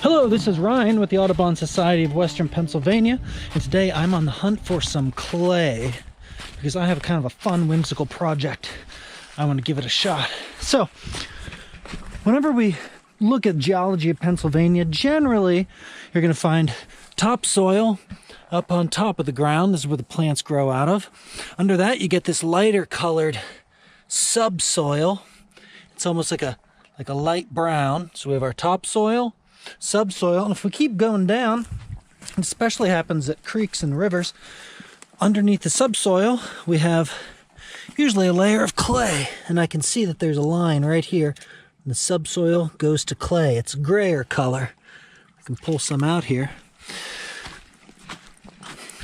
Hello, this is Ryan with the Audubon Society of Western Pennsylvania, and today I'm on the hunt for some clay because I have kind of a fun, whimsical project. I want to give it a shot. So, whenever we look at geology of Pennsylvania, generally you're going to find topsoil up on top of the ground. This is where the plants grow out of. Under that you get this lighter colored subsoil. It's almost like a light brown. So we have our topsoil, subsoil, and if we keep going down, it especially happens at creeks and rivers, underneath the subsoil we have usually a layer of clay, and I can see that there's a line right here. The subsoil goes to clay. It's a grayer color. I can pull some out here.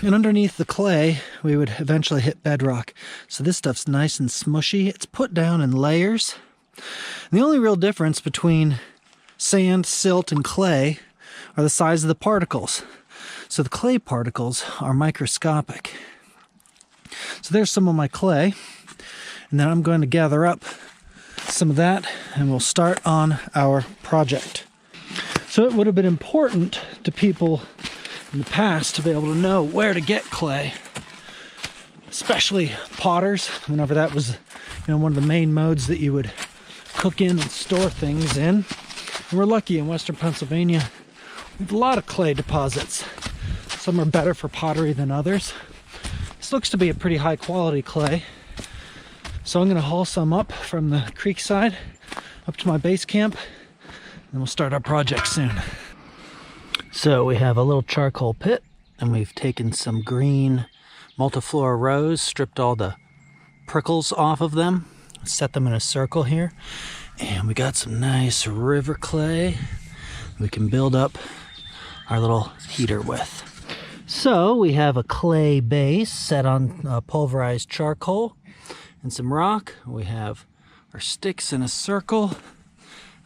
And underneath the clay, we would eventually hit bedrock. So this stuff's nice and smushy. It's put down in layers. And the only real difference between sand, silt, and clay are the size of the particles. So the clay particles are microscopic. So there's some of my clay. And then I'm going to gather up some of that and we'll start on our project. So it would have been important to people in the past to be able to know where to get clay, especially potters, whenever that was, one of the main modes that you would cook in and store things in. And we're lucky in Western Pennsylvania. We have a lot of clay deposits. Some are better for pottery than others. This looks to be a pretty high quality clay. So I'm going to haul some up from the creek side up to my base camp, and we'll start our project soon. So we have a little charcoal pit, and we've taken some green multiflora rose, stripped all the prickles off of them, set them in a circle here, and we got some nice river clay we can build up our little heater with. So we have a clay base set on pulverized charcoal and some rock. We have our sticks in a circle,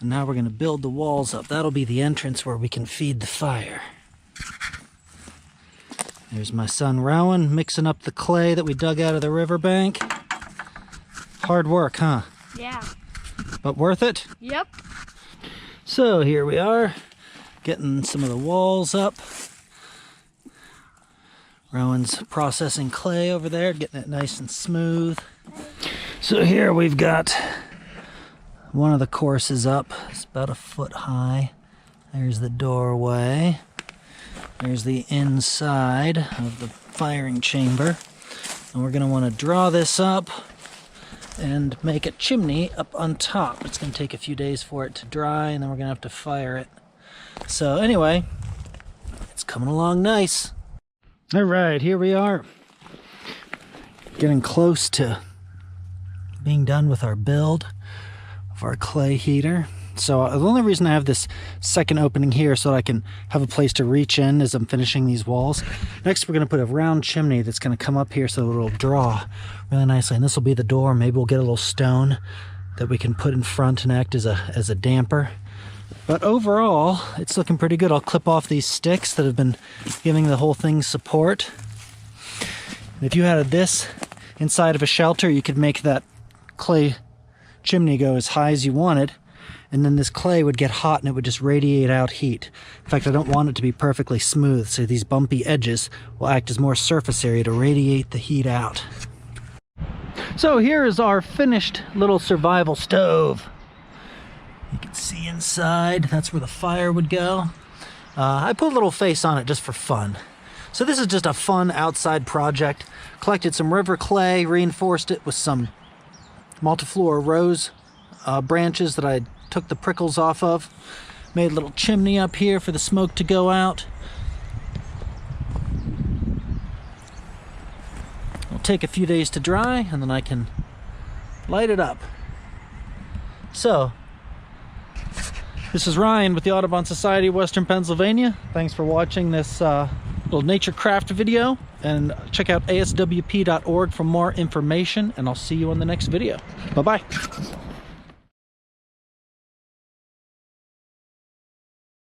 and now we're going to build the walls up. That'll be the entrance where we can feed the fire. There's my son Rowan mixing up the clay that we dug out of the riverbank. Hard work, huh? Yeah. But worth it? Yep. So here we are, getting some of the walls up. Rowan's processing clay over there, getting it nice and smooth. So here we've got one of the courses up. It's about 1 foot high. There's the doorway. There's the inside of the firing chamber. And we're going to want to draw this up and make a chimney up on top. It's going to take a few days for it to dry, and then we're going to have to fire it. So anyway, it's coming along nice. All right, here we are. Getting close to being done with our build of our clay heater. So the only reason I have this second opening here so that I can have a place to reach in as I'm finishing these walls. Next, we're going to put a round chimney that's going to come up here so it'll draw really nicely. And this will be the door. Maybe we'll get a little stone that we can put in front and act as a damper. But overall, it's looking pretty good. I'll clip off these sticks that have been giving the whole thing support. If you had this inside of a shelter, you could make that clay chimney go as high as you wanted, and then this clay would get hot and it would just radiate out heat. In fact, I don't want it to be perfectly smooth, so these bumpy edges will act as more surface area to radiate the heat out. So here is our finished little survival stove. You can see inside, that's where the fire would go. I put a little face on it just for fun. So this is just a fun outside project. Collected some river clay, reinforced it with some multiflora rose branches that I took the prickles off of. Made a little chimney up here for the smoke to go out. It'll take a few days to dry, and then I can light it up. So, this is Ryan with the Audubon Society of Western Pennsylvania. Thanks for watching this little nature craft video, and check out aswp.org for more information, and I'll see you on the next video. Bye-bye.